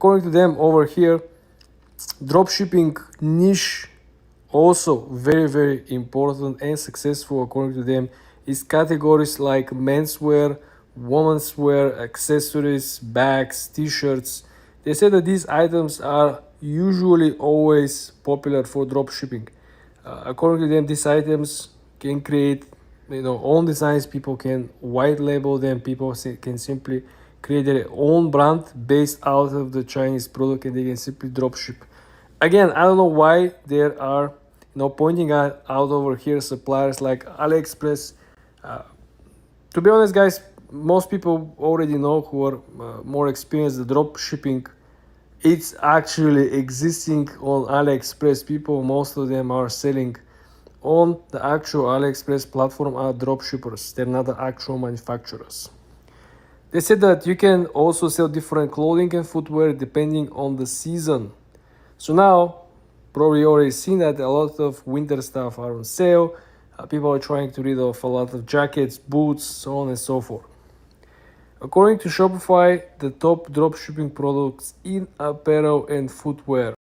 According to them over here, dropshipping niche also very important and successful according to them is categories like menswear, women's wear, accessories, bags, t-shirts. They say that these items are usually always popular for dropshipping. According to them, these items can create own designs. People can white label them. People can simply create their own brand based out of the Chinese product, and they can simply dropship. Again, I don't know why there are pointing out over here suppliers like AliExpress. To be honest, guys, most people already know who are more experienced the drop shipping. It's actually existing on AliExpress. People, most of them are selling on the actual AliExpress platform are drop shippers. They're not the actual manufacturers. They said that you can also sell different clothing and footwear depending on the season. So now, probably already seen that a lot of winter stuff are on sale. People are trying to rid of a lot of jackets, boots, so on and so forth. According to Shopify, the top dropshipping products in apparel and footwear